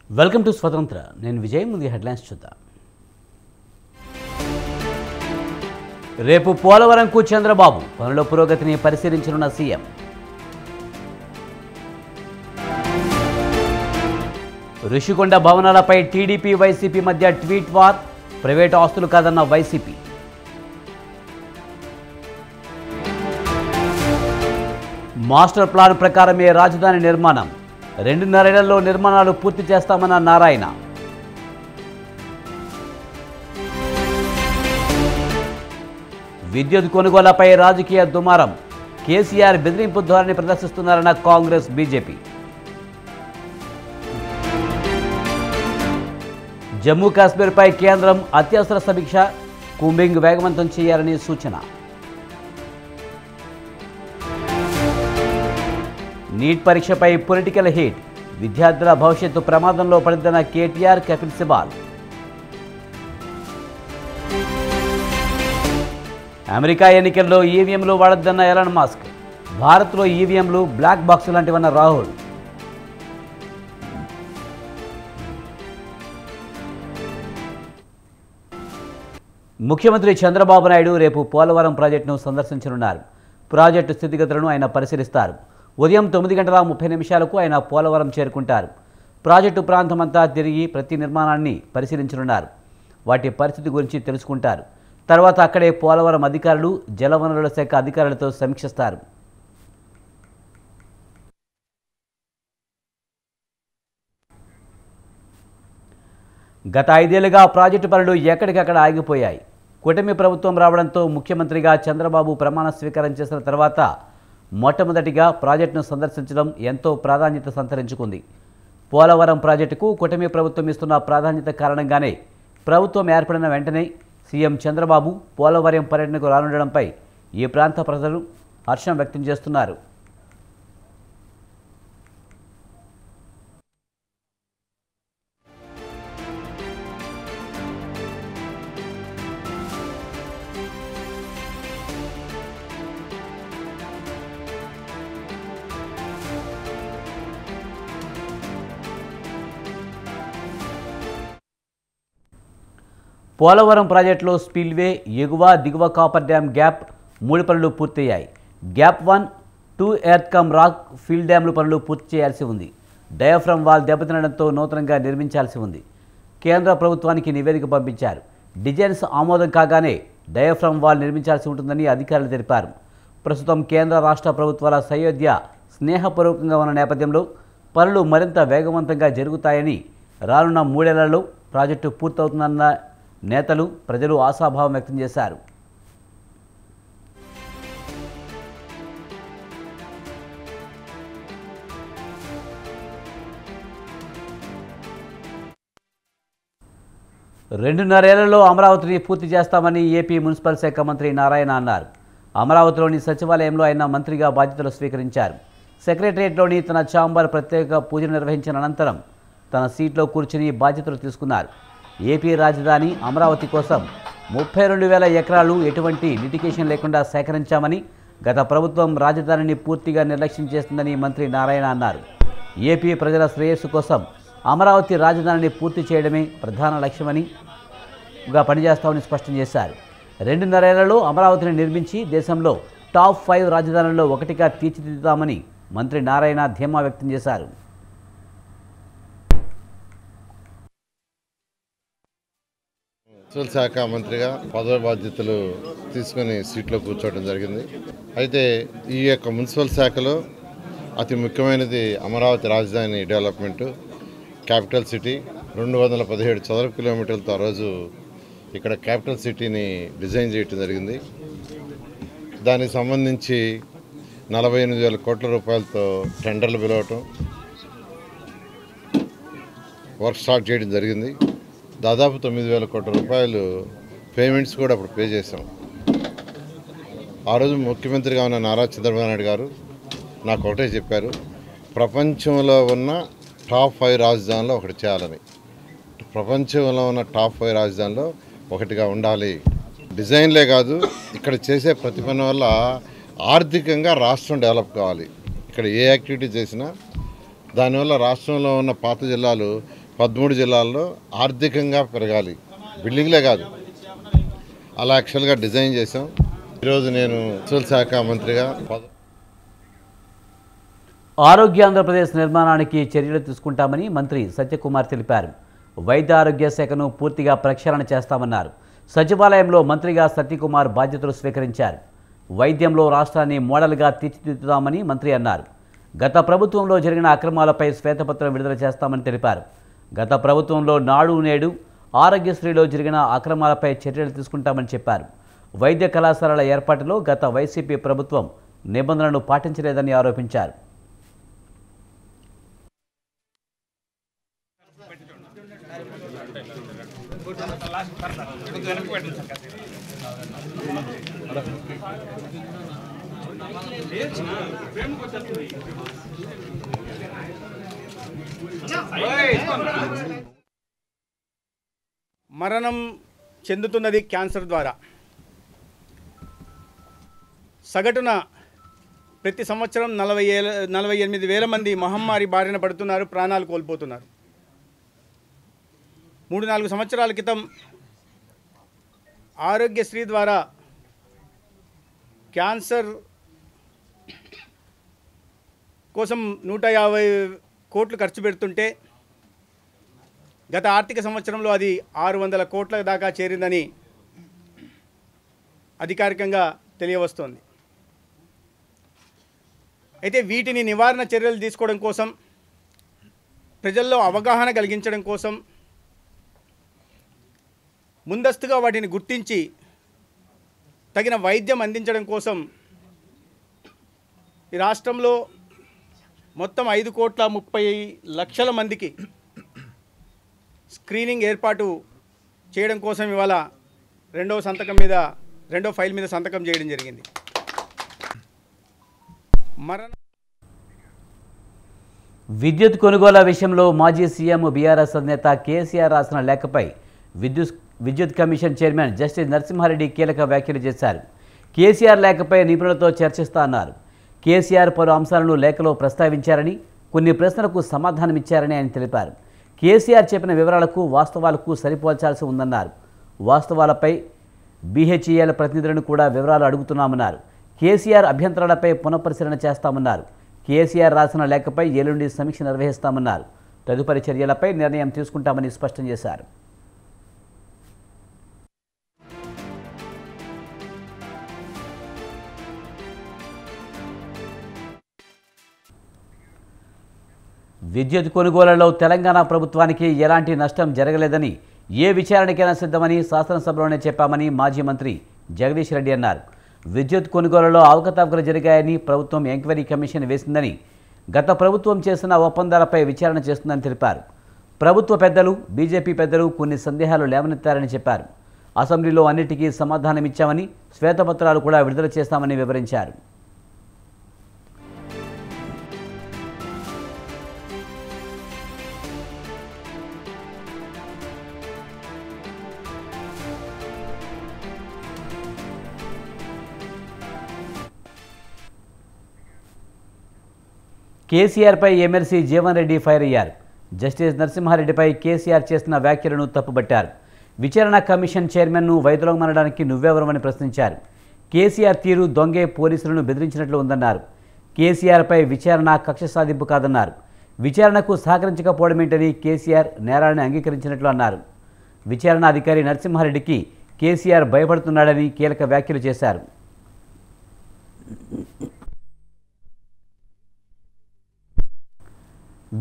Welcome to స్వతంత్ర. నేను విజయ్. ముందు హెడ్లైన్స్ చూద్దాం. రేపు పోలవరంకు చంద్రబాబు పనుల పురోగతిని పరిశీలించనున్న సీఎం. ఋషికొండ భవనాలపై టీడీపీ వైసీపీ మధ్య ట్వీట్ వార్. ప్రైవేటు ఆస్తులు కాదన్న వైసీపీ. మాస్టర్ ప్లాన్ ప్రకారమే రాజధాని నిర్మాణం. 2.5 ఏళ్లలో నిర్మాణాలు పూర్తి చేస్తామన్న నారాయణ. విద్యుత్ కొనుగోళ్లపై రాజకీయ దుమారం. కేసీఆర్ బెదిరింపు ధోరణి ప్రదర్శిస్తున్నారన్న కాంగ్రెస్, బీజేపీ. జమ్మూ కాశ్మీర్పై కేంద్రం అత్యవసర సమీక్ష. కూంబింగ్ వేగవంతం చేయాలని సూచన. నీట్ పరీక్షపై పొలిటికల్ హీట్. విద్యార్థుల భవిష్యత్తు ప్రమాదంలో పడిందన్న కేటీఆర్, కపిల్ సిబాల్. అమెరికా ఎన్నికల్లో ఈవీఎంలు వాడొద్దన్న ఎలాన్ మస్క్. భారత్లో ఈవీఎంలు బ్లాక్ బాక్స్ లాంటివన్న రాహుల్. ముఖ్యమంత్రి చంద్రబాబు నాయుడు రేపు పోలవరం ప్రాజెక్టును సందర్శించనున్నారు. ప్రాజెక్టు స్థితిగతులను ఆయన పరిశీలిస్తారు. ఉదయం 9:30 ఆయన పోలవరం చేరుకుంటారు. ప్రాజెక్టు ప్రాంతమంతా తిరిగి ప్రతి నిర్మాణాన్ని పరిశీలించనున్నారు. వాటి పరిస్థితి గురించి తెలుసుకుంటారు. తర్వాత అక్కడే పోలవరం అధికారులు, జలవనరుల శాఖ అధికారులతో సమీక్షిస్తారు. గత 5 ఏళ్లుగా ప్రాజెక్టు పనులు ఎక్కడికక్కడ ఆగిపోయాయి. కూటమి ప్రభుత్వం రావడంతో ముఖ్యమంత్రిగా చంద్రబాబు ప్రమాణ స్వీకారం చేసిన తర్వాత మొట్టమొదటిగా ప్రాజెక్టును సందర్శించడం ఎంతో ప్రాధాన్యత సంతరించుకుంది. పోలవరం ప్రాజెక్టుకు కూటమి ప్రభుత్వం ఇస్తున్న ప్రాధాన్యత కారణంగానే ప్రభుత్వం ఏర్పడిన వెంటనే సీఎం చంద్రబాబు పోలవరం పర్యటనకు రానుండడంపై ఈ ప్రాంత ప్రజలు హర్షం వ్యక్తం చేస్తున్నారు. పోలవరం ప్రాజెక్టులో స్పిల్వే, ఎగువ దిగువ కాపర్ డ్యామ్ గ్యాప్ 3 పనులు పూర్తయ్యాయి. Gap 1, 2 earth cum rock field డ్యామ్లు పనులు పూర్తి చేయాల్సి ఉంది. డయాఫ్రమ్ వాల్ దెబ్బతినడంతో నూతనంగా నిర్మించాల్సి ఉంది. కేంద్ర ప్రభుత్వానికి నివేదిక పంపించారు. డిజైన్స్ ఆమోదం కాగానే డయాఫ్రమ్ వాల్ నిర్మించాల్సి ఉంటుందని అధికారులు తెలిపారు. ప్రస్తుతం కేంద్ర రాష్ట్ర ప్రభుత్వాల సయోధ్య స్నేహపూర్వకంగా ఉన్న నేపథ్యంలో పనులు మరింత వేగవంతంగా జరుగుతాయని, రానున్న 3 ఏళ్లలో ప్రాజెక్టు పూర్తవుతుందన్న నేతలు, ప్రజలు ఆశాభావం వ్యక్తం చేశారు. రెండున్నరేళ్లలో అమరావతిని పూర్తి చేస్తామని ఏపీ మున్సిపల్ శాఖ మంత్రి నారాయణ అన్నారు. అమరావతిలోని సచివాలయంలో ఆయన మంత్రిగా బాధ్యతలు స్వీకరించారు. సెక్రటరియట్లోని తన ఛాంబర్ ప్రత్యేక పూజలు నిర్వహించిన అనంతరం తన సీట్లో కూర్చుని బాధ్యతలు తీసుకున్నారు. ఏపీ రాజధాని అమరావతి కోసం 32,000 ఎకరాలు ఎటువంటి లిటిగేషన్ లేకుండా సేకరించామని, గత ప్రభుత్వం రాజధానిని పూర్తిగా నిర్లక్ష్యం చేస్తుందని మంత్రి నారాయణ అన్నారు. ఏపీ ప్రజల శ్రేయస్సు కోసం అమరావతి రాజధానిని పూర్తి చేయడమే ప్రధాన లక్ష్యమని పనిచేస్తామని స్పష్టం చేశారు. 2.5 ఏళ్లలో అమరావతిని నిర్మించి దేశంలో టాప్ 5 రాజధానుల్లో ఒకటిగా తీర్చిదిద్దుతామని మంత్రి నారాయణ ధీమా వ్యక్తం చేశారు. మున్సిపల్ శాఖ మంత్రిగా పదవి బాధ్యతలు తీసుకుని సీట్లో కూర్చోవడం జరిగింది. అయితే ఈ యొక్క మున్సిపల్ శాఖలో అతి ముఖ్యమైనది అమరావతి రాజధాని డెవలప్మెంటు, క్యాపిటల్ సిటీ. 217 చదరపు కిలోమీటర్లతో ఆ రోజు ఇక్కడ క్యాపిటల్ సిటీని డిజైన్ చేయడం జరిగింది. దానికి సంబంధించి 48,000 కోట్ల రూపాయలతో టెండర్లు పిలవటం, వర్క్ స్టార్ట్ చేయడం జరిగింది. దాదాపు 9,000 కోట్ల రూపాయలు పేమెంట్స్ కూడా అప్పుడు పే చేశాం. ఆ రోజు ముఖ్యమంత్రిగా ఉన్న నారా చంద్రబాబు నాయుడు గారు నాకు ఒకటే చెప్పారు, ప్రపంచంలో ఉన్న టాప్ 5 రాజధానిలో ఒకటి చేయాలని. ప్రపంచంలో ఉన్న టాప్ 5 రాజధానిలో ఒకటిగా ఉండాలి. డిజైన్లే కాదు, ఇక్కడ చేసే ప్రతి పని వల్ల ఆర్థికంగా రాష్ట్రం డెవలప్ కావాలి. ఇక్కడ ఏ యాక్టివిటీ చేసినా దానివల్ల రాష్ట్రంలో ఉన్న పాత జిల్లాలు 13 జిల్లాల్లో ఆర్థికంగా పెరగాలి, బిల్డింగ్లే కాదు, అలా యాక్చువల్గా డిజైన్ చేసాం. ఈరోజు నేను మున్సిపల్ శాఖ మంత్రిగా ఆరోగ్య ఆంధ్రప్రదేశ్ నిర్మాణానికి చర్యలు తీసుకుంటామని మంత్రి సత్యకుమార్ తెలిపారు. వైద్య ఆరోగ్య శాఖను పూర్తిగా ప్రక్షాళన చేస్తామన్నారు. సచివాలయంలో మంత్రిగా సత్యకుమార్ బాధ్యతలు స్వీకరించారు. వైద్యంలో రాష్ట్రాన్ని మోడల్గా తీర్చిదిద్దుతామని మంత్రి అన్నారు. గత ప్రభుత్వంలో జరిగిన అక్రమాలపై శ్వేతపత్రం విడుదల చేస్తామని తెలిపారు. గత ప్రభుత్వంలో నాడు నేడు ఆరోగ్యశ్రీలో జరిగిన అక్రమాలపై చర్యలు తీసుకుంటామని చెప్పారు. వైద్య కళాశాలల ఏర్పాటులో గత వైసీపీ ప్రభుత్వం నిబంధనలను పాటించలేదని ఆరోపించారు. మరణం చెందుతున్నది క్యాన్సర్ ద్వారా. సగటున ప్రతి సంవత్సరం 48,000 మంది మహమ్మారి బారిన పడుతున్నారు, ప్రాణాలు కోల్పోతున్నారు. 3-4 సంవత్సరాల క్రితం ఆరోగ్యశ్రీ ద్వారా క్యాన్సర్ కోసం 150 కోట్లు ఖర్చు పెడుతుంటే గత ఆర్థిక సంవత్సరంలో అది 600 కోట్ల దాకా చేరిందని అధికారికంగా తెలియవస్తోంది. అయితే వీటిని నివారణ చర్యలు తీసుకోవడం కోసం, ప్రజల్లో అవగాహన కలిగించడం కోసం, ముందస్తుగా వాటిని గుర్తించి తగిన వైద్యం అందించడం కోసం ఈ రాష్ట్రంలో మొత్తం 5,30,00,000 మందికి స్క్రీనింగ్ ఏర్పాటు చేయడం కోసం ఇవాళ రెండో ఫైల్ మీద సంతకం చేయడం జరిగింది. విద్యుత్ కొనుగోలు విషయంలో మాజీ సీఎం బీఆర్ఎస్ అధినేత కేసీఆర్ రాసిన లేఖపై విద్యుత్ కమిషన్ చైర్మన్ జస్టిస్ నరసింహారెడ్డి కీలక వ్యాఖ్యలు చేశారు. కేసీఆర్ లేఖపై నిపుణులతో చర్చిస్తా అన్నారు. కేసీఆర్ పలు అంశాలను లేఖలో ప్రస్తావించారని, కొన్ని ప్రశ్నలకు సమాధానమిచ్చారని ఆయన తెలిపారు. కేసీఆర్ చెప్పిన వివరాలకు వాస్తవాలకు సరిపోల్చాల్సి ఉందన్నారు. వాస్తవాలపై బీహెచ్ఈఎల్ ప్రతినిధులను కూడా వివరాలు అడుగుతున్నామన్నారు. కేసీఆర్ అభ్యంతరాలపై పునఃపరిశీలన చేస్తామన్నారు. కేసీఆర్ రాసిన లేఖపై ఎల్లుండి సమీక్ష నిర్వహిస్తామన్నారు. తదుపరి చర్యలపై నిర్ణయం తీసుకుంటామని స్పష్టం చేశారు. విద్యుత్ కొనుగోళ్లలో తెలంగాణ ప్రభుత్వానికి ఎలాంటి నష్టం జరగలేదని, ఏ విచారణకైనా సిద్ధమని శాసనసభలోనే చెప్పామని మాజీ మంత్రి జగదీష్ రెడ్డి అన్నారు. విద్యుత్ కొనుగోళ్లలో అవకతవకలు జరిగాయని ప్రభుత్వం ఎంక్వైరీ కమిషన్ వేసిందని, గత ప్రభుత్వం చేసిన ఒప్పందాలపై విచారణ చేస్తుందని తెలిపారు. ప్రభుత్వ పెద్దలు, బీజేపీ పెద్దలు కొన్ని సందేహాలు లేవనెత్తారని చెప్పారు. అసెంబ్లీలో అన్నిటికీ సమాధానమిచ్చామని, శ్వేతపత్రాలు కూడా విడుదల చేస్తామని వివరించారు. కేసీఆర్పై ఎమ్మెల్సీ జీవన్ రెడ్డి ఫైర్ అయ్యారు. జస్టిస్ నరసింహారెడ్డిపై కేసీఆర్ చేసిన వ్యాఖ్యలను తప్పుబట్టారు. విచారణ కమిషన్ చైర్మన్ను వైదొలగమనడానికి నువ్వెవరమని ప్రశ్నించారు. కేసీఆర్ తీరు దొంగే పోలీసులను బెదిరించినట్లు ఉందన్నారు. కేసీఆర్పై విచారణ కక్ష సాధింపు కాదన్నారు. విచారణకు సహకరించకపోవడమేంటని కేసీఆర్ నేరాన్ని అంగీకరించినట్లు అన్నారు. విచారణ అధికారి నరసింహారెడ్డికి కేసీఆర్ భయపడుతున్నాడని కీలక వ్యాఖ్యలు చేశారు.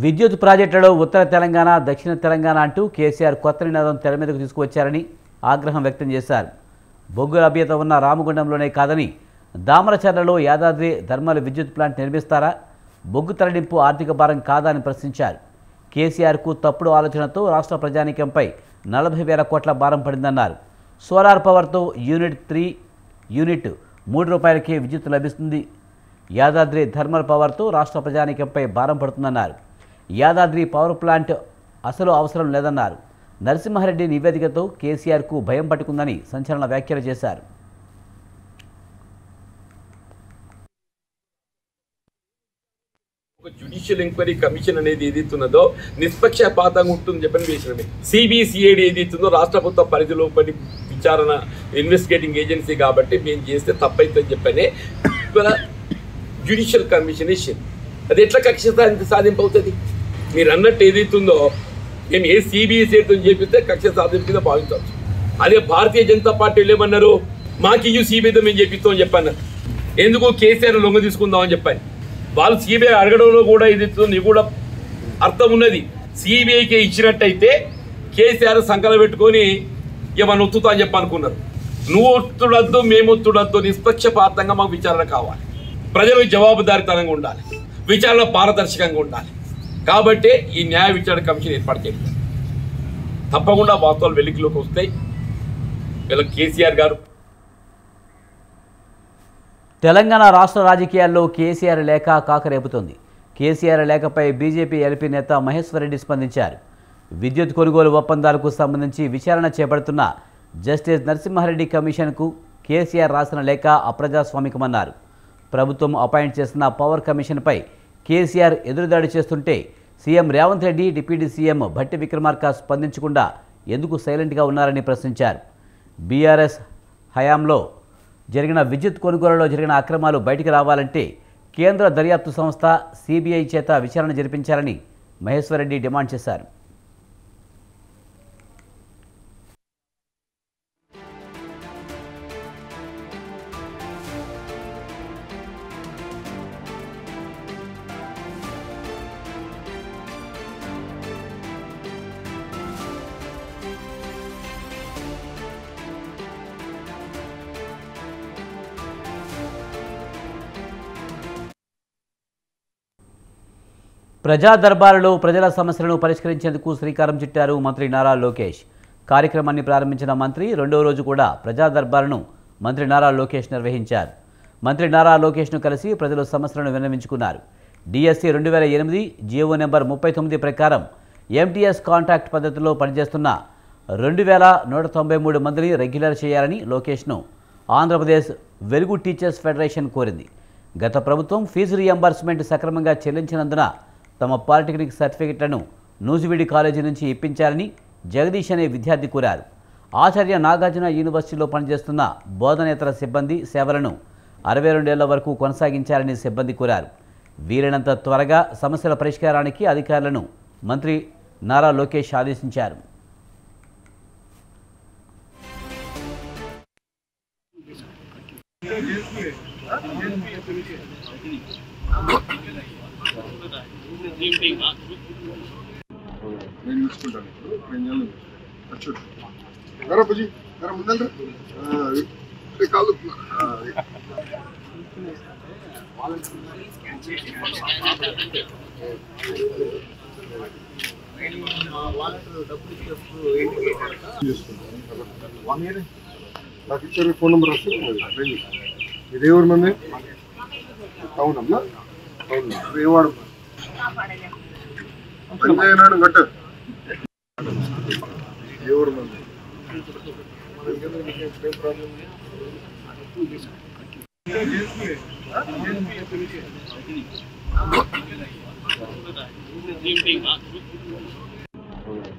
విద్యుత్ ప్రాజెక్టులలో ఉత్తర తెలంగాణ, దక్షిణ తెలంగాణ అంటూ కేసీఆర్ కొత్త నినాదం తెర మీదకు తీసుకువచ్చారని ఆగ్రహం వ్యక్తం చేశారు. బొగ్గు లభ్యత ఉన్న రామగుండంలోనే కాదని, దామరచర్లలో యాదాద్రి థర్మల్ విద్యుత్ ప్లాంట్ నిర్మిస్తారా? బొగ్గు తరలింపు ఆర్థిక భారం కాదా అని ప్రశ్నించారు. కేసీఆర్కు తప్పుడు ఆలోచనతో రాష్ట్ర ప్రజానీకంపై 40,000 కోట్ల భారం పడిందన్నారు. సోలార్ పవర్తో యూనిట్ 3 యూనిట్ ₹3కే విద్యుత్ లభిస్తుంది. యాదాద్రి థర్మల్ పవర్తో రాష్ట్ర ప్రజానీకంపై భారం పడుతుందన్నారు. యాదాద్రి పవర్ ప్లాంట్ అసలు అవసరం లేదన్నారు. నరసింహారెడ్డి నివేదికతో కేసీఆర్కు భయం పట్టుకుందని సంచలన వ్యాఖ్యలు చేశారు. జ్యుడిషియల్ ఎంక్వైరీ కమిషన్ అనేది ఏదైతున్నదో నిష్పక్షపాతంగా ఉంటుంది చెప్పని వేసినమే. సిబిసిఐడి ఏదైతుందో రాష్ట్ర ప్రభుత్వ పరిధిలో పడి విచారణ ఇన్వెస్టిగేటింగ్ ఏజెన్సీ కాబట్టి మేము చేస్తే తప్పైతుందని చెప్పనే ఇవాళ జ్యుడిషియల్ కమిషన్ ఇచ్చింది. అది ఎట్లా కక్ష సాధింపు అవుతుంది? మీరు అన్నట్టు ఏదైతుందో మేము ఏ సిబిసిఐడితో చేపిస్తే కక్ష సాధింపు కింద భావించవచ్చు. అదే భారతీయ జనతా పార్టీలు ఏమన్నారు, మాకు ఇయ్యు సిబిఐతో మేము చేపిస్తామని చెప్పన్నారు. ఎందుకు కేసీఆర్ లొంగ తీసుకుందామని చెప్పాను. వాళ్ళు సిబిఐ అడగడంలో కూడా ఇది కూడా అర్థం ఉన్నది. సిబిఐకి ఇచ్చినట్టయితే కేసీఆర్ సంకలం పెట్టుకొని ఏమన్నా ఒత్తుతా అని చెప్పనుకున్నారు. నువ్వు ఒత్తుడద్దు, మేము ఒత్తుడద్దు, నిష్పక్షపాతంగా మాకు విచారణ కావాలి. ప్రజలకు జవాబుదారీతనంగా ఉండాలి, విచారణ పారదర్శకంగా ఉండాలి. కాబట్టి ఈ న్యాయ విచారణ కమిషన్ ఏర్పాటు చేయాలి. తప్పకుండా వాస్తవాలు వెలికిలోకి వస్తాయి. వీళ్ళకి కేసీఆర్ గారు తెలంగాణ రాష్ట్ర రాజకీయాల్లో కేసీఆర్ లేఖ కాకరేపుతోంది. కేసీఆర్ లేఖపై బీజేపీ ఎల్పీ నేత మహేశ్వర్ రెడ్డి స్పందించారు. విద్యుత్ కొనుగోలు ఒప్పందాలకు సంబంధించి విచారణ చేపడుతున్న జస్టిస్ నరసింహారెడ్డి కమిషన్కు కేసీఆర్ రాసిన లేఖ అప్రజాస్వామికమన్నారు. ప్రభుత్వం అపాయింట్ చేసిన పవర్ కమిషన్పై కేసీఆర్ ఎదురుదాడి చేస్తుంటే CM Revanth Reddy, deputy CM Bhatti Vikramarka స్పందించకుండా ఎందుకు సైలెంట్గా ఉన్నారని ప్రశ్నించారు. బీఆర్ఎస్ హయాంలో జరిగిన విద్యుత్ కొనుగోలులో జరిగిన అక్రమాలు బయటికి రావాలంటే కేంద్ర దర్యాప్తు సంస్థ సిబిఐ చేత విచారణ జరిపించాలని మహేశ్వర్ రెడ్డి డిమాండ్ చేశారు. ప్రజా దర్బారులో ప్రజల సమస్యలను పరిష్కరించేందుకు శ్రీకారం చుట్టారు మంత్రి నారా లోకేష్. కార్యక్రమాన్ని ప్రారంభించిన మంత్రి రెండో రోజు కూడా ప్రజా దర్బారును మంత్రి నారా లోకేష్ నిర్వహించారు. మంత్రి నారా లోకేష్ను కలిసి ప్రజల సమస్యలను విన్నవించుకున్నారు. డిఎస్సి 2008 జీవో నెంబర్ 39 ప్రకారం ఎంటీఎస్ కాంట్రాక్ట్ పద్ధతిలో పనిచేస్తున్న 2193 మందిని రెగ్యులర్ చేయాలని లోకేష్ను ఆంధ్రప్రదేశ్ వెలుగు టీచర్స్ ఫెడరేషన్ కోరింది. గత ప్రభుత్వం ఫీజు రీయింబర్స్మెంట్ సక్రమంగా చెల్లించినందున తమ పాలిటెక్నిక్ సర్టిఫికెట్లను నూజివీడి కాలేజీ నుంచి ఇప్పించాలని జగదీష్ అనే విద్యార్థి కోరారు. ఆచార్య నాగార్జున యూనివర్సిటీలో పనిచేస్తున్న బోధనేతర సిబ్బంది సేవలను 62 ఏళ్ల వరకు కొనసాగించాలని సిబ్బంది కోరారు. వీలైనంత త్వరగా సమస్యల పరిష్కారానికి అధికారులను మంత్రి నారా లోకేష్ ఆదేశించారు. నాకు ఇచ్చారు ఫోన్ నెంబర్ వస్తుంది. ఇదే ఊరు మంది? అవునమ్మా, అవును. ఏవాడమ్మా? పనిచేయనాడు గట్ట. ఏ ఊరు మంది? ఏం ప్రాబ్లం?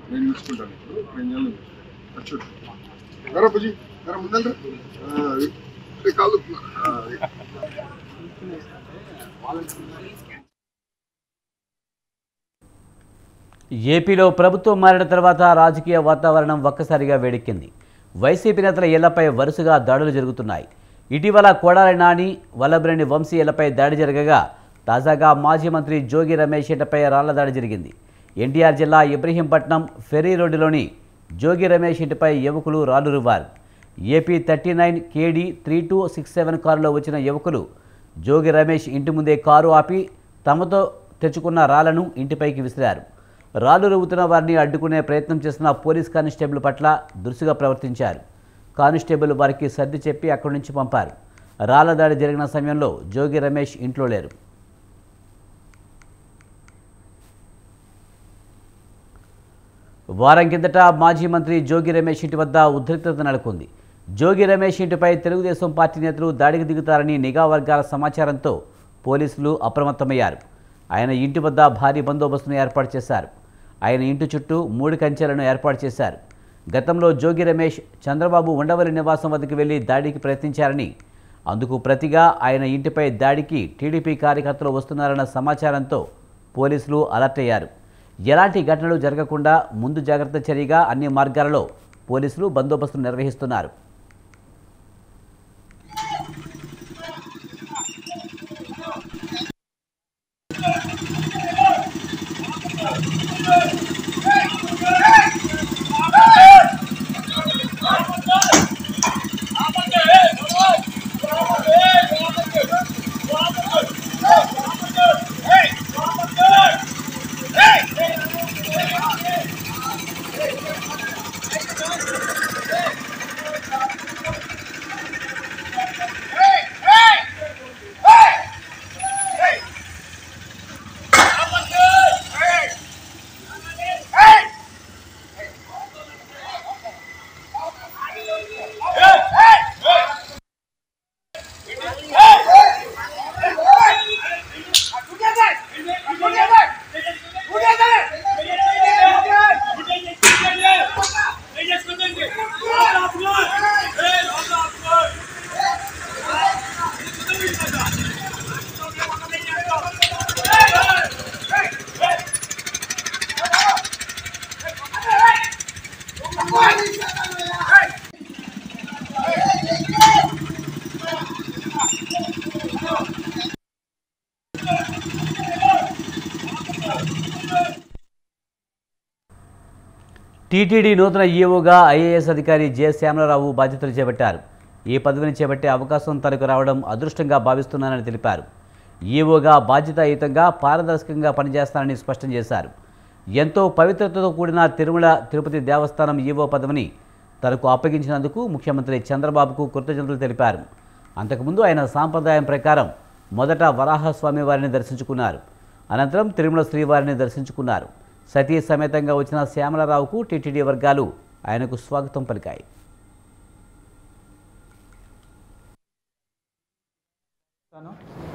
నేను చూసుకుంటాను. ఇప్పుడు బుజీ ముందర కాదు. ఏపీలో ప్రభుత్వం మారిన తర్వాత రాజకీయ వాతావరణం ఒక్కసారిగా వేడెక్కింది. వైసీపీ నేతల ఇళ్లపై వరుసగా దాడులు జరుగుతున్నాయి. ఇటీవల కొడాలి నాని, వల్లభనేని వంశీ ఇళ్లపై దాడి జరగగా తాజాగా మాజీ మంత్రి జోగి రమేష్ ఇంటిపై రాళ్ల దాడి జరిగింది. ఎన్టీఆర్ జిల్లా ఇబ్రహీంపట్నం ఫెర్రీ రోడ్డులోని జోగి రమేష్ ఇంటిపై యువకులు రాళ్లు రువ్వారు. ఏపీ 39 KD 3267 కారులో వచ్చిన యువకులు జోగి రమేష్ ఇంటి ముందే కారు ఆపి తమతో తెచ్చుకున్న రాళ్లను ఇంటిపైకి విసిరారు. రాళ్లు రువ్వుతున్న వారిని అడ్డుకునే ప్రయత్నం చేసిన పోలీస్ కానిస్టేబుల్ పట్ల దురుసుగా ప్రవర్తించారు. కానిస్టేబుల్ వారికి సర్ది చెప్పి అక్కడి నుంచి పంపారు. రాళ్ల దాడి జరిగిన సమయంలో జోగి రమేష్ ఇంట్లో లేరు. వారం కిందట మాజీ మంత్రి జోగి రమేష్ ఇంటి వద్ద ఉద్రిక్తత నెలకొంది. జోగి రమేష్ ఇంటిపై తెలుగుదేశం పార్టీ నేతలు దాడికి దిగుతారని నిఘా వర్గాల సమాచారంతో పోలీసులు అప్రమత్తమయ్యారు. ఆయన ఇంటి వద్ద భారీ బందోబస్తును ఏర్పాటు చేశారు. ఆయన ఇంటి చుట్టూ 3 కంచెలను ఏర్పాటు చేశారు. గతంలో జోగి రమేష్ చంద్రబాబు ఉండవల్లి నివాసం వద్దకు వెళ్లి దాడికి ప్రయత్నించారని, అందుకు ప్రతిగా ఆయన ఇంటిపై దాడికి టీడీపీ కార్యకర్తలు వస్తున్నారన్న సమాచారంతో పోలీసులు అలర్ట్ అయ్యారు. ఎలాంటి ఘటనలు జరగకుండా ముందు జాగ్రత్త చర్యగా అన్ని మార్గాలలో పోలీసులు బందోబస్తు నిర్వహిస్తున్నారు. టీటీడీ నూతన ఈఓగా ఐఏఎస్ అధికారి జె శ్యామలరావు బాధ్యతలు చేపట్టారు. ఈ పదవిని చేపట్టే అవకాశం తనకు రావడం అదృష్టంగా భావిస్తున్నానని తెలిపారు. ఈఓగా బాధ్యతాయుతంగా పారదర్శకంగా పనిచేస్తానని స్పష్టం చేశారు. ఎంతో పవిత్రతతో కూడిన తిరుమల తిరుపతి దేవస్థానం ఈఓ పదవిని తనకు అప్పగించినందుకు ముఖ్యమంత్రి చంద్రబాబుకు కృతజ్ఞతలు తెలిపారు. అంతకుముందు ఆయన సాంప్రదాయం ప్రకారం మొదట వరాహస్వామి వారిని దర్శించుకున్నారు. అనంతరం తిరుమల శ్రీవారిని దర్శించుకున్నారు. సతీ సమేతంగా వచ్చిన శ్యామలరావుకు టీటీడీ వర్గాలు ఆయనకు స్వాగతం పలికాయి.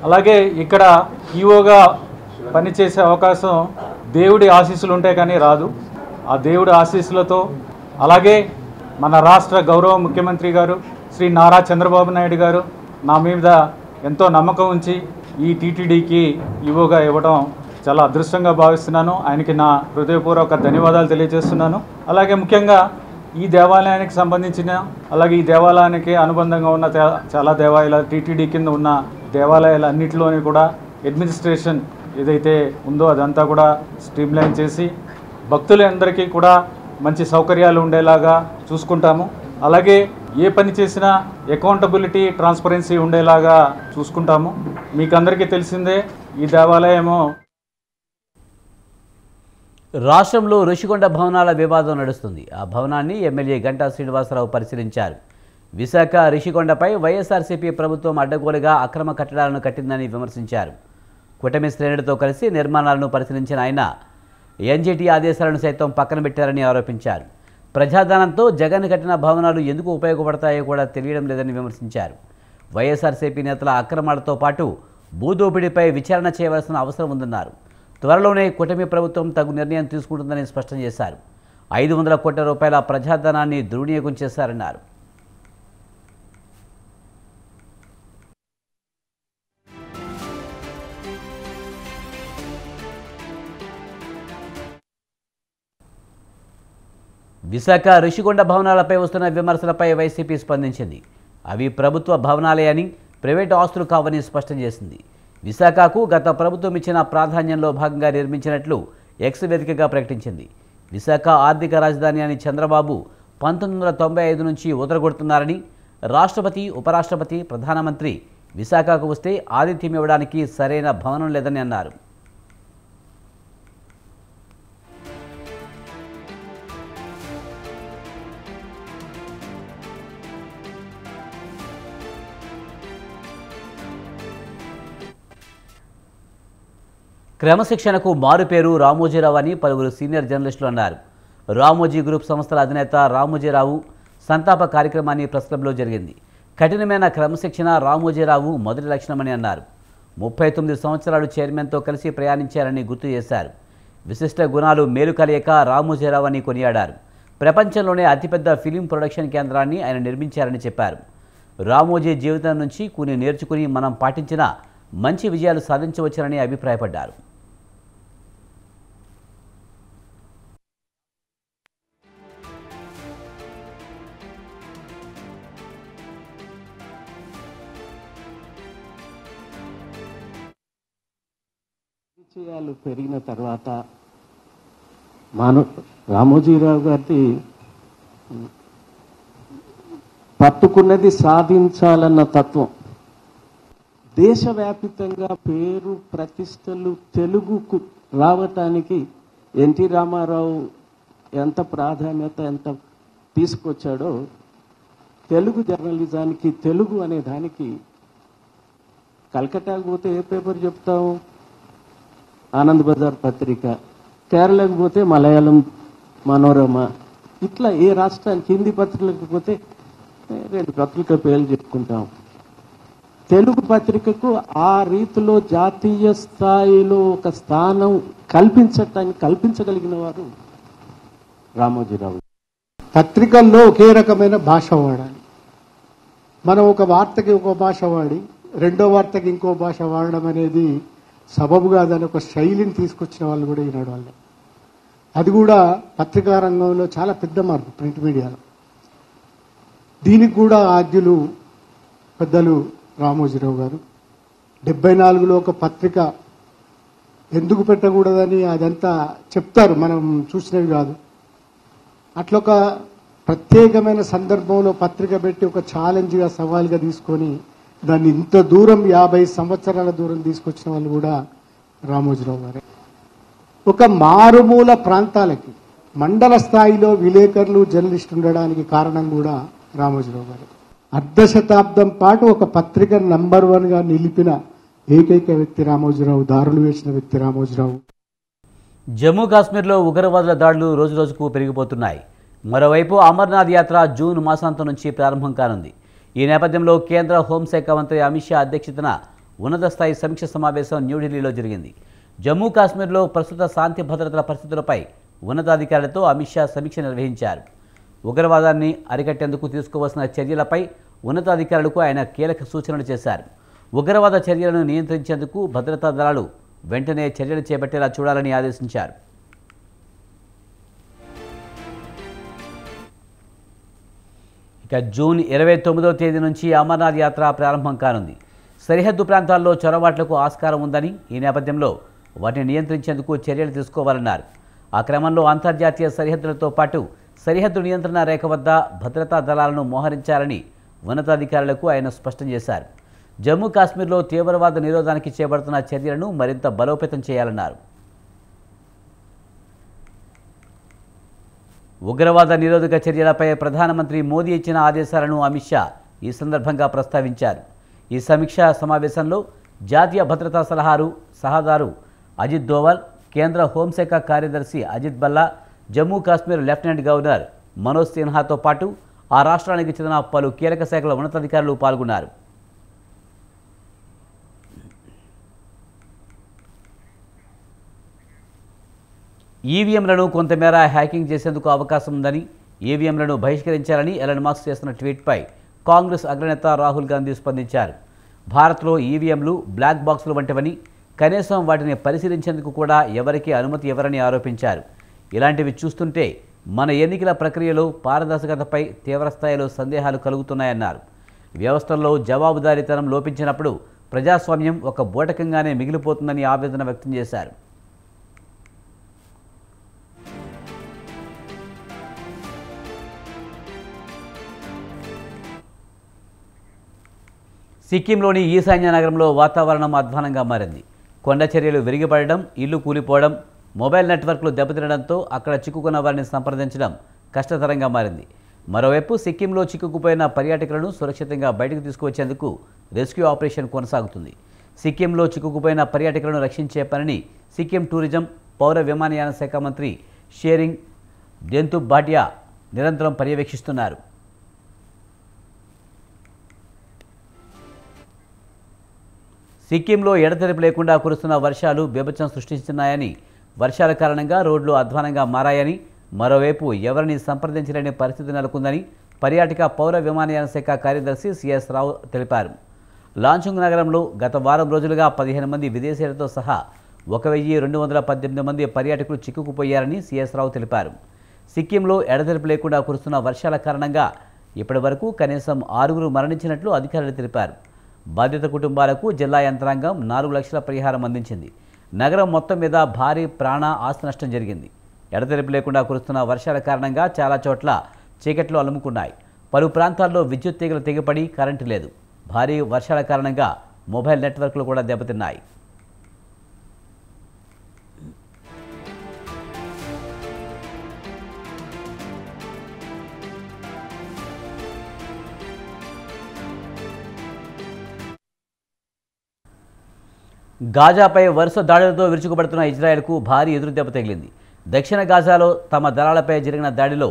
అలాగే ఇక్కడ ఈఓగా పనిచేసే అవకాశం దేవుడి ఆశీస్సులు ఉంటే కానీ రాదు. ఆ దేవుడి ఆశీస్సులతో అలాగే మన రాష్ట్ర గౌరవ ముఖ్యమంత్రి గారు శ్రీ నారా చంద్రబాబు నాయుడు గారు నా మీద ఎంతో నమ్మకం ఉంచి ఈ టీటీడీకి ఈఓగా ఇవ్వడం చాలా అదృష్టంగా భావిస్తున్నాను. ఆయనకి నా హృదయపూర్వక ధన్యవాదాలు తెలియజేస్తున్నాను. అలాగే ముఖ్యంగా ఈ దేవాలయానికి సంబంధించిన అలాగే ఈ దేవాలయానికి అనుబంధంగా ఉన్న చాలా దేవాలయాలు టీటీడీ కింద ఉన్న దేవాలయాలన్నింటిలోని కూడా అడ్మినిస్ట్రేషన్ ఏదైతే ఉందో అదంతా కూడా స్ట్రీమ్లైన్ చేసి భక్తులందరికీ కూడా మంచి సౌకర్యాలు ఉండేలాగా చూసుకుంటాము. అలాగే ఏ పని చేసినా అకౌంటబిలిటీ ట్రాన్స్పరెన్సీ ఉండేలాగా చూసుకుంటాము. మీకు అందరికీ తెలిసిందే ఈ దేవాలయము రాష్ట్రంలో రుషికొండ భవనాల వివాదం నడుస్తుంది. ఆ భవనాన్ని ఎమ్మెల్యే గంటా శ్రీనివాసరావు పరిశీలించారు. విశాఖ రుషికొండపై వైఎస్ఆర్సీపీ ప్రభుత్వం అడ్డగోలుగా అక్రమ కట్టడాలను కట్టిందని విమర్శించారు. కూటమి శ్రేణులతో కలిసి నిర్మాణాలను పరిశీలించిన ఆయన ఎన్జీటీ ఆదేశాలను సైతం పక్కన పెట్టారని ఆరోపించారు. ప్రజాధనంతో జగన్ కట్టిన భవనాలు ఎందుకు ఉపయోగపడతాయో కూడా తెలియడం లేదని విమర్శించారు. వైఎస్ఆర్సీపీ నేతల అక్రమాలతో పాటు భూదోపిడీపై విచారణ చేయవలసిన అవసరం ఉందన్నారు. త్వరలోనే కూటమి ప్రభుత్వం తగు నిర్ణయం తీసుకుంటుందని స్పష్టం చేశారు. 500 కోట్ల రూపాయల ప్రజాధనాన్ని దుర్వినియోగం చేశారన్నారు. విశాఖ రుషికొండ భవనాలపై వస్తున్న విమర్శలపై వైసీపీ స్పందించింది. అవి ప్రభుత్వ భవనాలే అని, ప్రైవేటు ఆస్తులు కావని స్పష్టం చేసింది. విశాఖకు గత ప్రభుత్వం ఇచ్చిన ప్రాధాన్యంలో భాగంగా నిర్మించినట్లు ఎక్స్ వేదికగా ప్రకటించింది. విశాఖ ఆర్థిక రాజధాని అని చంద్రబాబు 1995 నుంచి ఉదరగొడుతున్నారని, రాష్ట్రపతి, ఉపరాష్ట్రపతి, ప్రధానమంత్రి విశాఖకు వస్తే ఆతిథ్యం ఇవ్వడానికి సరైన భవనం లేదని అన్నారు. క్రమశిక్షణకు మారుపేరు రామోజీరావు అని పలువురు సీనియర్ జర్నలిస్టులు అన్నారు. రామోజీ గ్రూప్ సంస్థల అధినేత రామోజీరావు సంతాప కార్యక్రమాన్ని ప్రెస్ క్లబ్లో జరిగింది. కఠినమైన క్రమశిక్షణ రామోజీరావు మొదటి లక్షణమని అన్నారు. 39 సంవత్సరాలు చైర్మన్తో కలిసి ప్రయాణించారని గుర్తు చేశారు. విశిష్ట గుణాలు మేలు కలియక రామోజీరావు అని కొనియాడారు. ప్రపంచంలోనే అతిపెద్ద ఫిలిం ప్రొడక్షన్ కేంద్రాన్ని ఆయన నిర్మించారని చెప్పారు. రామోజీ జీవితం నుంచి కొన్ని నేర్చుకుని మనం పాటించిన మంచి విజయాలు సాధించవచ్చునని అభిప్రాయపడ్డారు. పరిచయాలు పెరిగిన తర్వాత రామోజీరావు గారి పట్టుకున్నది సాధించాలన్న తత్వం, దేశవ్యాప్తంగా పేరు ప్రతిష్టలు తెలుగుకు రావటానికి ఎన్టీ రామారావు ఎంత ప్రాధాన్యత ఎంత తీసుకొచ్చాడో తెలుగు జర్నలిజానికి, తెలుగు అనే దానికి కలకట్టాకు పోతే ఏ పేపర్ చెప్తాం? ఆనంద్ బజార్ పత్రిక, కేరళకు పోతే మలయాళం మనోరమ, ఇట్లా ఏ రాష్ట్రానికి హిందీ పత్రికలకు పోతే 2 పత్రిక పేర్లు చెప్పుకుంటాం. తెలుగు పత్రికకు ఆ రీతిలో జాతీయ స్థాయిలో ఒక స్థానం కల్పించగలిగిన వారు రామోజీరావు. పత్రికల్లో ఒకే రకమైన భాష వాడాలి. మనం ఒక వార్తకి ఒక భాష వాడి రెండో వార్తకి ఇంకో భాష వాడడం అనేది సబబుగా దాని ఒక శైలిని తీసుకొచ్చిన వాళ్ళు కూడా ఈనాడు వాళ్ళే. అది కూడా పత్రికా రంగంలో చాలా పెద్ద మార్పు ప్రింట్ మీడియాలో. దీనికి కూడా ఆద్యులు పెద్దలు రామోజీరావు గారు. 74లో ఒక పత్రిక ఎందుకు పెట్టకూడదని అదంతా చెప్తారు, మనం చూసినవి కాదు. అట్లొక ప్రత్యేకమైన సందర్భంలో పత్రిక పెట్టి ఒక ఛాలెంజ్గా సవాల్గా తీసుకొని దాన్ని ఇంత దూరం 50 సంవత్సరాల దూరం తీసుకొచ్చిన వాళ్ళు కూడా రామోజీరావు గారే. ఒక మారుమూల ప్రాంతాలకి మండల స్థాయిలో విలేకరులు జర్నలిస్టు ఉండడానికి కారణం కూడా రామోజీరావు గారు. 1/2 శతాబ్దం పాటు ఒక పత్రిక నంబర్ 1గా నిలిపిన ఏకైక వ్యక్తి రామోజీరావు, దారులు వేసిన వ్యక్తి రామోజీరావు. జమ్మూ కాశ్మీర్లో ఉగ్రవాదుల దాడులు రోజురోజుకు పెరిగిపోతున్నాయి. మరోవైపు అమర్నాథ్ యాత్ర జూన్ మాసాంతం నుంచి ప్రారంభం కానుంది. ఈ నేపథ్యంలో కేంద్ర హోంశాఖ మంత్రి అమిత్ షా అధ్యక్షతన ఉన్నత స్థాయి సమీక్ష సమావేశం న్యూఢిల్లీలో జరిగింది. జమ్మూ కాశ్మీర్లో ప్రస్తుత శాంతి భద్రతల పరిస్థితులపై ఉన్నతాధికారులతో అమిత్ షా సమీక్ష నిర్వహించారు. ఉగ్రవాదాన్ని అరికట్టేందుకు తీసుకోవాల్సిన చర్యలపై ఉన్నతాధికారులకు ఆయన కీలక సూచనలు చేశారు. ఉగ్రవాద చర్యలను నియంత్రించేందుకు భద్రతా దళాలు వెంటనే చర్యలు చేపట్టేలా చూడాలని ఆదేశించారు. ఇక జూన్ 29వ తేదీ నుంచి అమర్నాథ్ యాత్ర ప్రారంభం కానుంది. సరిహద్దు ప్రాంతాల్లో చొరబాట్లకు ఆస్కారం ఉందని, ఈ నేపథ్యంలో వాటిని నియంత్రించేందుకు చర్యలు తీసుకోవాలన్నారు. ఆ క్రమంలో అంతర్జాతీయ సరిహద్దులతో పాటు సరిహద్దు నియంత్రణ రేఖ వద్ద భద్రతా దళాలను మోహరించాలని ఉన్నతాధికారులకు ఆయన స్పష్టం చేశారు. జమ్మూ కాశ్మీర్లో తీవ్రవాద నిరోధానికి చేపడుతున్న చర్యలను మరింత బలోపేతం చేయాలన్నారు. ఉగ్రవాద నిరోధక చర్యలపై ప్రధానమంత్రి మోదీ ఇచ్చిన ఆదేశాలను అమిత్ షా ఈ సందర్భంగా ప్రస్తావించారు. ఈ సమీక్షా సమావేశంలో జాతీయ భద్రతా సలహాదారు అజిత్ దోవల్, కేంద్ర హోంశాఖ కార్యదర్శి అజిత్ బల్లా, జమ్మూ కాశ్మీర్ లెఫ్టినెంట్ గవర్నర్ మనోజ్ సిన్హాతో పాటు ఆ రాష్ట్రానికి చెందిన పలు కీలక శాఖల ఉన్నతాధికారులు పాల్గొన్నారు. ఈవీఎంలను కొంతమేర హ్యాకింగ్ చేసేందుకు అవకాశం ఉందని, ఈవీఎంలను బహిష్కరించాలని ఎలన్ మస్క్ చేసిన ట్వీట్పై కాంగ్రెస్ అగ్రనేత రాహుల్ గాంధీ స్పందించారు. భారత్లో ఈవీఎంలు బ్లాక్ బాక్సులు వంటివని, కనీసం వాటిని పరిశీలించేందుకు కూడా ఎవరికీ అనుమతి ఇవ్వరని ఆరోపించారు. ఇలాంటివి చూస్తుంటే మన ఎన్నికల ప్రక్రియలో పారదర్శకతపై తీవ్రస్థాయిలో సందేహాలు కలుగుతున్నాయన్నారు. వ్యవస్థల్లో జవాబుదారీతనం లోపించినప్పుడు ప్రజాస్వామ్యం ఒక బూటకంగానే మిగిలిపోతుందని ఆవేదన వ్యక్తం చేశారు. సిక్కింలోని ఈశాన్య నగరంలో వాతావరణం అధ్వానంగా మారింది. కొండ చర్యలు విరిగిపడడం, ఇల్లు కూలిపోవడం, మొబైల్ నెట్వర్క్లు దెబ్బతినడంతో అక్కడ చిక్కుకున్న వారిని సంప్రదించడం కష్టతరంగా మారింది. మరోవైపు సిక్కింలో చిక్కుకుపోయిన పర్యాటకులను సురక్షితంగా బయటకు తీసుకువచ్చేందుకు రెస్క్యూ ఆపరేషన్ కొనసాగుతుంది. సిక్కింలో చిక్కుకుపోయిన పర్యాటకులను రక్షించే పనిని సిక్కిం టూరిజం, పౌర విమానయాన శాఖ మంత్రి షేరింగ్ డెంతు భాటియా నిరంతరం పర్యవేక్షిస్తున్నారు. సిక్కింలో ఎడతెరిపి లేకుండా కురుస్తున్న వర్షాలు బీభత్సం సృష్టిస్తున్నాయని, వర్షాల కారణంగా రోడ్లు అధ్వానంగా మారాయని, మరోవైపు ఎవరిని సంప్రదించలేని పరిస్థితి నెలకొందని పర్యాటక పౌర విమానయాన శాఖ కార్యదర్శి సిఎస్ రావు తెలిపారు. లాంచుంగ్ నగరంలో గత వారం రోజులుగా 15 మంది విదేశీయులతో సహా 1218 మంది పర్యాటకులు చిక్కుకుపోయారని సిఎస్ రావు తెలిపారు. సిక్కింలో ఎడతెరిపి లేకుండా కురుస్తున్న వర్షాల కారణంగా ఇప్పటి వరకు కనీసం 6 మరణించినట్లు అధికారులు తెలిపారు. బాధిత కుటుంబాలకు జిల్లా యంత్రాంగం 4 లక్షల పరిహారం అందించింది. నగరం మొత్తం మీద భారీ ప్రాణ ఆస్తి నష్టం జరిగింది. ఎడతెరిపి లేకుండా కురుస్తున్న వర్షాల కారణంగా చాలా చోట్ల చీకట్లు అలుముకున్నాయి. పలు ప్రాంతాల్లో విద్యుత్ తీగలు తెగిపడి కరెంటు లేదు. భారీ వర్షాల కారణంగా మొబైల్ నెట్వర్క్లు కూడా దెబ్బతిన్నాయి. గాజాపై వరుస దాడులతో విరుచుకుపడుతున్న ఇజ్రాయెల్కు భారీ ఎదురుదెబ్బ తగిలింది. దక్షిణ గాజాలో తమ దళాలపై జరిగిన దాడిలో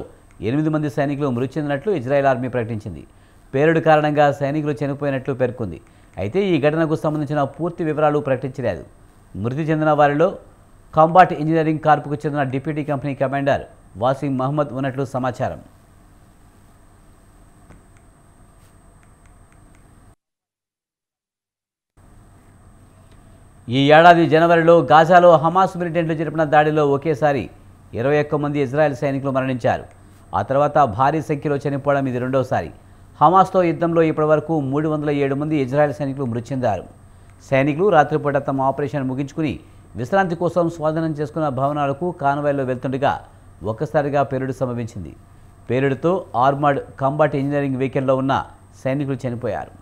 8 మంది సైనికులు మృతి చెందినట్లు ఇజ్రాయెల్ ఆర్మీ ప్రకటించింది. పేలుడు కారణంగా సైనికులు చనిపోయినట్లు పేర్కొంది. అయితే ఈ ఘటనకు సంబంధించిన పూర్తి వివరాలు ప్రకటించలేదు. మృతి చెందిన వారిలో కాంబాట్ ఇంజనీరింగ్ కార్పుకు చెందిన deputy company commander Wasim Mohammad ఉన్నట్లు సమాచారం. ఈ ఏడాది జనవరిలో గాజాలో హమాస్ మిలిటెంట్లు జరిపిన దాడిలో ఒకేసారి 21 మంది ఇజ్రాయెల్ సైనికులు మరణించారు. ఆ తర్వాత భారీ సంఖ్యలో చనిపోవడం ఇది రెండోసారి. హమాస్తో యుద్ధంలో ఇప్పటివరకు 307 మంది ఇజ్రాయెల్ సైనికులు మృతి చెందారు. సైనికులు రాత్రిపూట తమ ఆపరేషన్ ముగించుకుని విశ్రాంతి కోసం స్వాధీనం చేసుకున్న భవనాలకు కాన్వాయ్లో వెళ్తుండగా ఒక్కసారిగా పేలుడు సంభవించింది. పేలుడుతో ఆర్మర్డ్ కాంబాట్ ఇంజనీరింగ్ వెహికల్లో ఉన్న సైనికులు చనిపోయారు.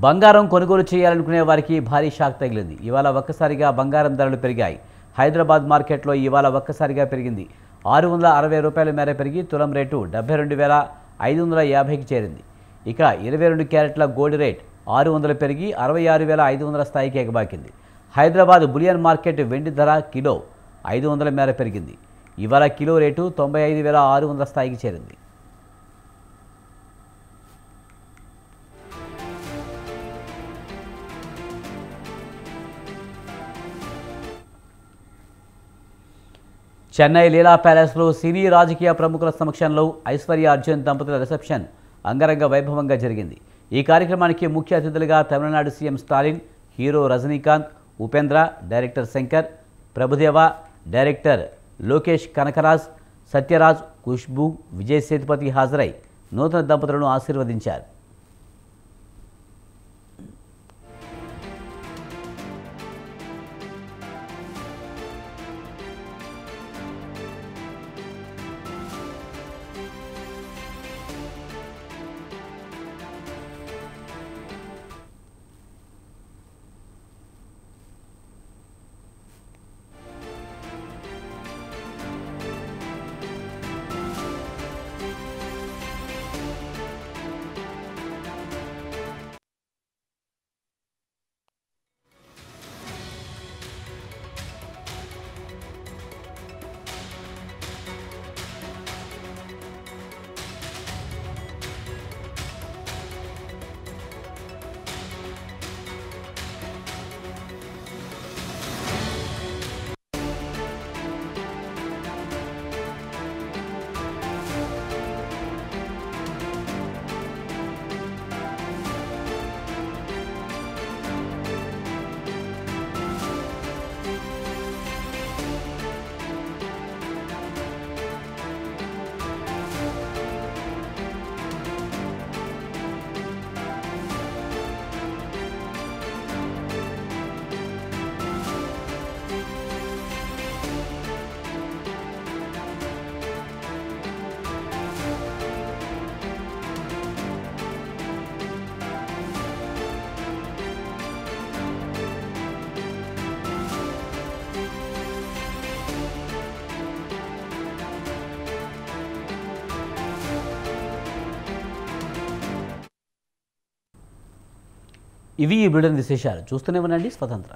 బంగారం కొనుగోలు చేయాలనుకునే వారికి భారీ షాక్ తగిలింది. ఇవాళ ఒక్కసారిగా బంగారం ధరలు పెరిగాయి. హైదరాబాద్ మార్కెట్లో ఇవాళ ఒక్కసారిగా పెరిగింది. 660 రూపాయల మేర పెరిగి తులం రేటు 72,550కి చేరింది. ఇక 22 క్యారెట్ల గోల్డ్ రేట్ 600 పెరిగి 66,500 స్థాయికి ఎగబాకింది. హైదరాబాద్ బులియన్ మార్కెట్ వెండి ధర కిలో 500 మేర పెరిగింది. ఇవాళ కిలో రేటు 95,600 స్థాయికి చేరింది. చెన్నై లీలా ప్యాలెస్లో సినీ రాజకీయ ప్రముఖుల సమక్షంలో ఐశ్వర్య అర్జున్ దంపతుల రిసెప్షన్ అంగరంగ వైభవంగా జరిగింది. ఈ కార్యక్రమానికి ముఖ్య అతిథులుగా Tamil Nadu CM Stalin, hero Rajinikanth, Upendra, director Shankar, Prabhu Deva, director Lokesh Kanagaraj, Sathyaraj, Khushbu, Vijay Sethupathi హాజరై నూతన దంపతులను ఆశీర్వదించారు. ఇవి ఈ బులెటిన్ విశేషాలు. చూస్తూనే ఉండండి స్వతంత్ర.